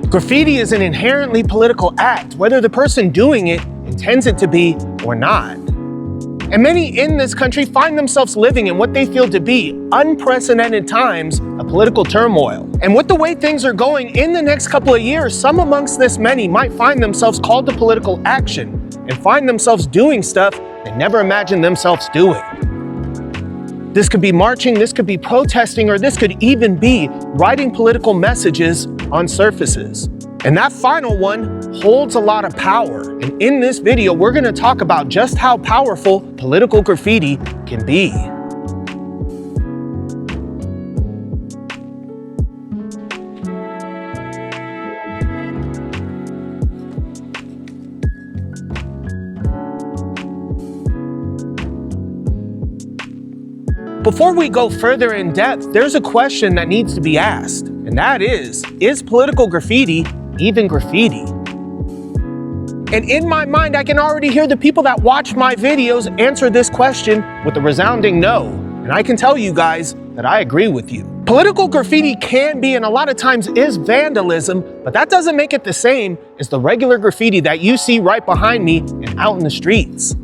Graffiti is an inherently political act, whether the person doing it intends it to be or not. And many in this country find themselves living in what they feel to be unprecedented times of political turmoil. And with the way things are going in the next couple of years, some amongst this many might find themselves called to political action and find themselves doing stuff they never imagined themselves doing. This could be marching, this could be protesting, or this could even be writing political messages on surfaces. And that final one holds a lot of power. And in this video, we're gonna talk about just how powerful political graffiti can be. Before we go further in depth, there's a question that needs to be asked, and that is political graffiti even graffiti? And in my mind, I can already hear the people that watch my videos answer this question with a resounding no. And I can tell you guys that I agree with you. Political graffiti can be, and a lot of times is, vandalism, but that doesn't make it the same as the regular graffiti that you see right behind me and out in the streets.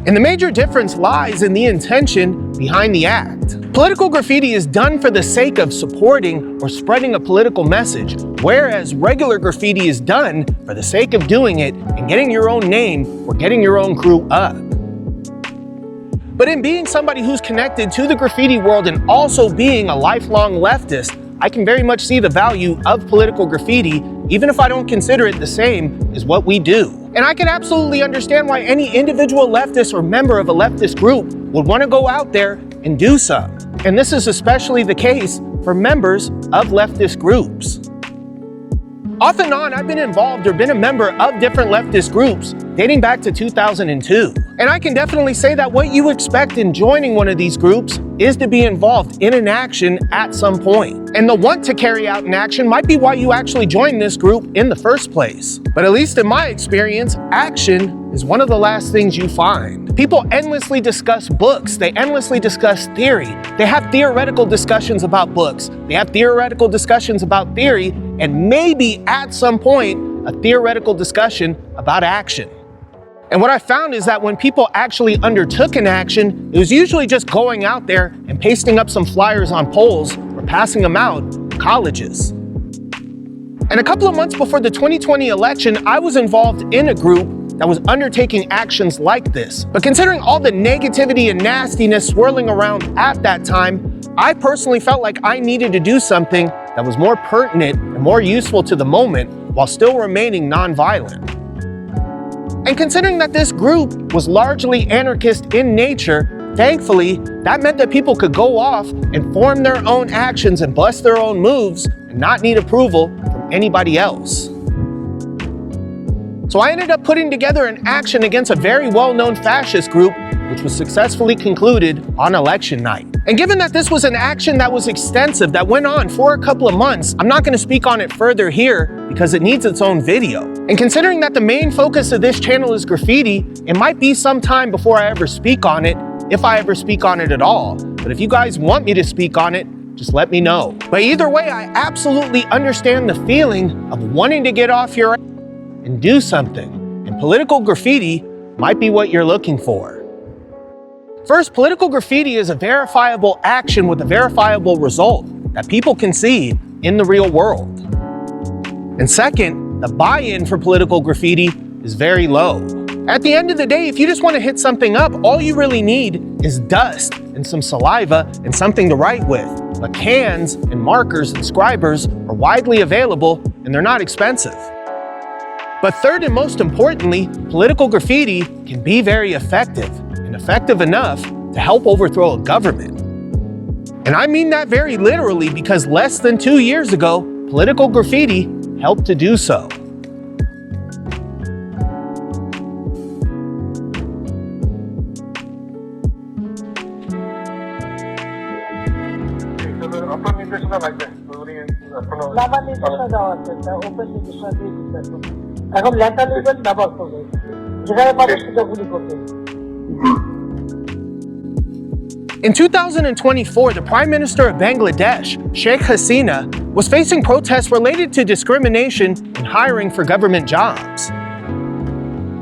And the major difference lies in the intention behind the act. Political graffiti is done for the sake of supporting or spreading a political message, whereas regular graffiti is done for the sake of doing it and getting your own name or getting your own crew up. But in being somebody who's connected to the graffiti world and also being a lifelong leftist, I can very much see the value of political graffiti, even if I don't consider it the same as what we do. And I can absolutely understand why any individual leftist or member of a leftist group would want to go out there and do some. And this is especially the case for members of leftist groups. Off and on, I've been involved or been a member of different leftist groups dating back to 2002. And I can definitely say that what you expect in joining one of these groups is to be involved in an action at some point. And the want to carry out an action might be why you actually joined this group in the first place. But at least in my experience, action is one of the last things you find. People endlessly discuss books. They endlessly discuss theory. They have theoretical discussions about books. They have theoretical discussions about theory, and maybe at some point, a theoretical discussion about action. And what I found is that when people actually undertook an action, it was usually just going out there and pasting up some flyers on poles or passing them out to colleges. And a couple of months before the 2020 election, I was involved in a group that was undertaking actions like this. But considering all the negativity and nastiness swirling around at that time, I personally felt like I needed to do something that was more pertinent and more useful to the moment while still remaining nonviolent. And considering that this group was largely anarchist in nature, thankfully, that meant that people could go off and form their own actions and bust their own moves and not need approval from anybody else. So I ended up putting together an action against a very well-known fascist group, which was successfully concluded on election night. And given that this was an action that was extensive, that went on for a couple of months, I'm not going to speak on it further here because it needs its own video. And considering that the main focus of this channel is graffiti, it might be some time before I ever speak on it, if I ever speak on it at all. But if you guys want me to speak on it, just let me know. But either way, I absolutely understand the feeling of wanting to get off your ass and do something. And political graffiti might be what you're looking for. First, political graffiti is a verifiable action with a verifiable result that people can see in the real world. And second, the buy-in for political graffiti is very low. At the end of the day, if you just want to hit something up, all you really need is dust and some saliva and something to write with. But cans and markers and scribers are widely available and they're not expensive. But third and most importantly, political graffiti can be very effective, and effective enough to help overthrow a government. And I mean that very literally because less than 2 years ago, political graffiti helped to do so. এখন লেখা নেবেন ব্যবহার করবেন যেখানে পারে সেটা গুলি করবেন In 2024, the Prime Minister of Bangladesh, Sheikh Hasina, was facing protests related to discrimination in hiring for government jobs.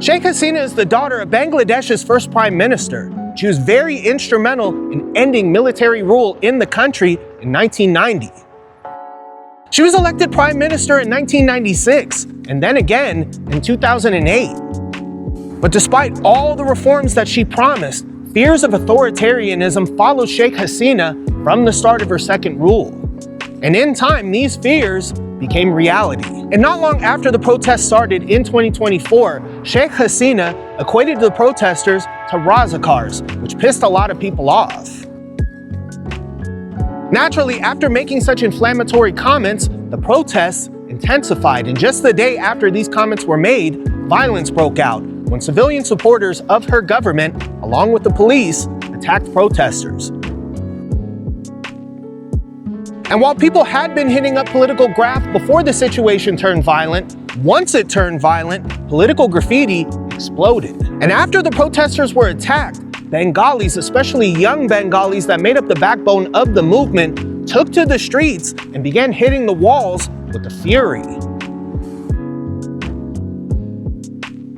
Sheikh Hasina is the daughter of Bangladesh's first Prime Minister. She was very instrumental in ending military rule in the country in 1990. She was elected Prime Minister in 1996, and then again in 2008. But despite all the reforms that she promised, fears of authoritarianism followed Sheikh Hasina from the start of her second rule. And in time, these fears became reality. And not long after the protests started in 2024, Sheikh Hasina equated the protesters to Razakars, which pissed a lot of people off. Naturally, after making such inflammatory comments, the protests intensified, and just the day after these comments were made, violence broke out when civilian supporters of her government, along with the police, attacked protesters. And while people had been hitting up political graff before the situation turned violent, once it turned violent, political graffiti exploded. And after the protesters were attacked, Bengalis, especially young Bengalis that made up the backbone of the movement, took to the streets and began hitting the walls with the fury.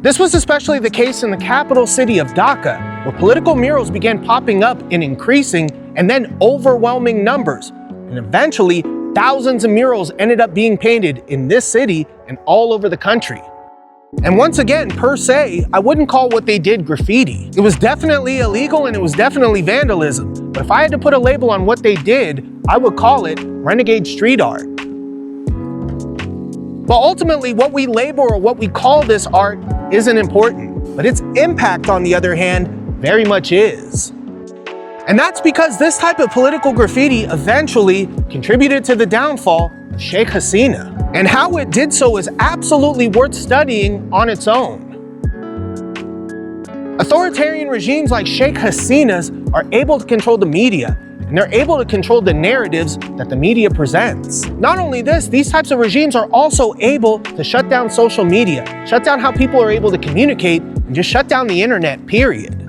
This was especially the case in the capital city of Dhaka, where political murals began popping up in increasing and then overwhelming numbers. And eventually, thousands of murals ended up being painted in this city and all over the country. And once again, per se, I wouldn't call what they did graffiti. It was definitely illegal and it was definitely vandalism. But if I had to put a label on what they did, I would call it renegade street art. But ultimately, what we label or what we call this art isn't important, but its impact, on the other hand, very much is. And that's because this type of political graffiti eventually contributed to the downfall of Sheikh Hasina. And how it did so is absolutely worth studying on its own. Authoritarian regimes like Sheikh Hasina's are able to control the media, and they're able to control the narratives that the media presents. Not only this, these types of regimes are also able to shut down social media, shut down how people are able to communicate, and just shut down the internet, period.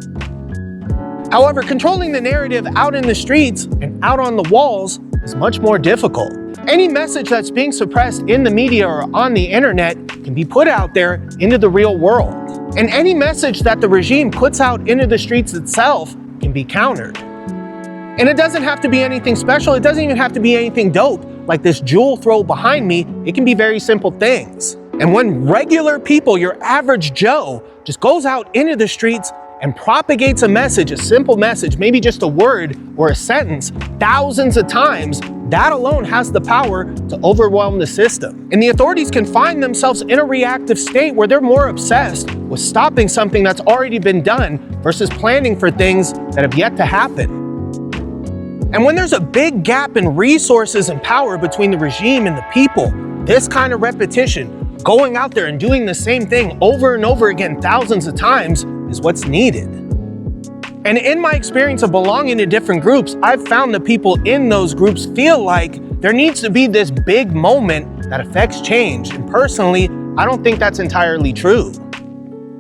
However, controlling the narrative out in the streets and out on the walls is much more difficult. Any message that's being suppressed in the media or on the internet can be put out there into the real world. And any message that the regime puts out into the streets itself can be countered. And it doesn't have to be anything special. It doesn't even have to be anything dope, like this jewel throw behind me. It can be very simple things. And when regular people, your average Joe, just goes out into the streets and propagates a message, a simple message, maybe just a word or a sentence, thousands of times, that alone has the power to overwhelm the system. And the authorities can find themselves in a reactive state where they're more obsessed with stopping something that's already been done versus planning for things that have yet to happen. And when there's a big gap in resources and power between the regime and the people, this kind of repetition, going out there and doing the same thing over and over again thousands of times, is what's needed. And in my experience of belonging to different groups, I've found that people in those groups feel like there needs to be this big moment that affects change. And personally, I don't think that's entirely true.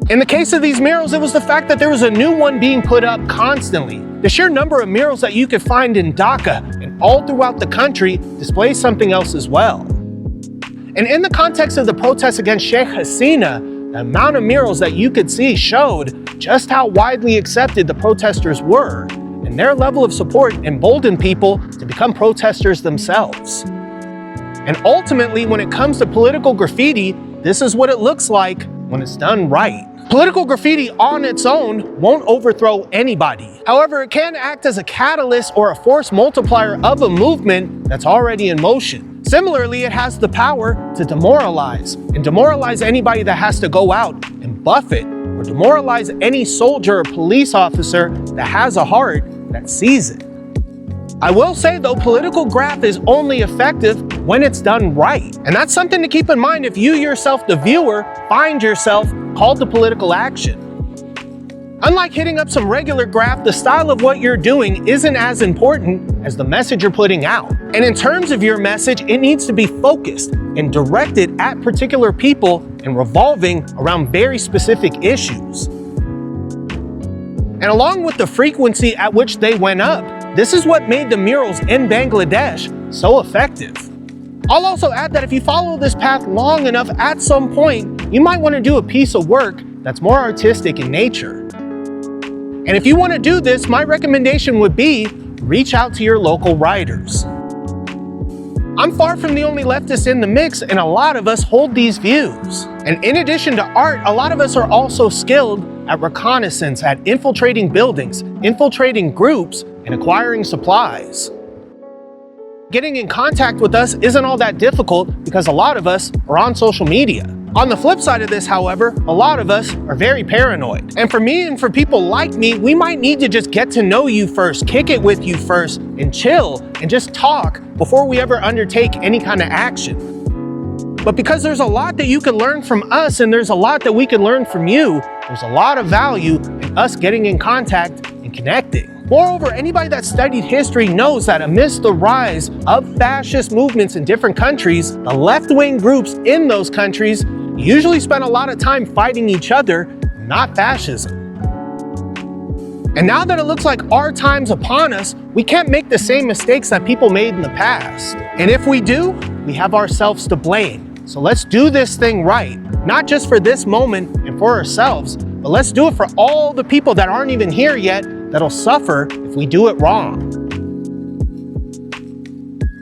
In the case of these murals, it was the fact that there was a new one being put up constantly. The sheer number of murals that you could find in Dhaka and all throughout the country displays something else as well. And in the context of the protests against Sheikh Hasina, the amount of murals that you could see showed just how widely accepted the protesters were, and their level of support emboldened people to become protesters themselves. And ultimately, when it comes to political graffiti, this is what it looks like when it's done right. Political graffiti on its own won't overthrow anybody. However, it can act as a catalyst or a force multiplier of a movement that's already in motion. Similarly, it has the power to demoralize anybody that has to go out and buff it, or demoralize any soldier or police officer that has a heart that sees it. I will say though, political graft is only effective when it's done right. And that's something to keep in mind if you yourself, the viewer, find yourself called to political action. Unlike hitting up some regular graft, the style of what you're doing isn't as important as the message you're putting out. And in terms of your message, it needs to be focused and directed at particular people and revolving around very specific issues. And along with the frequency at which they went up, this is what made the murals in Bangladesh so effective. I'll also add that if you follow this path long enough, at some point, you might want to do a piece of work that's more artistic in nature. And if you want to do this, my recommendation would be reach out to your local writers. I'm far from the only leftist in the mix, and a lot of us hold these views. And in addition to art, a lot of us are also skilled at reconnaissance, at infiltrating buildings, infiltrating groups, and acquiring supplies. Getting in contact with us isn't all that difficult because a lot of us are on social media. On the flip side of this, however, a lot of us are very paranoid. And for me and for people like me, we might need to just get to know you first, kick it with you first, and chill, and just talk before we ever undertake any kind of action. But because there's a lot that you can learn from us and there's a lot that we can learn from you, there's a lot of value in us getting in contact and connecting. Moreover, anybody that studied history knows that amidst the rise of fascist movements in different countries, the left-wing groups in those countries usually spend a lot of time fighting each other, not fascism. And now that it looks like our time's upon us, we can't make the same mistakes that people made in the past. And if we do, we have ourselves to blame. So let's do this thing right, not just for this moment and for ourselves, but let's do it for all the people that aren't even here yet that'll suffer if we do it wrong.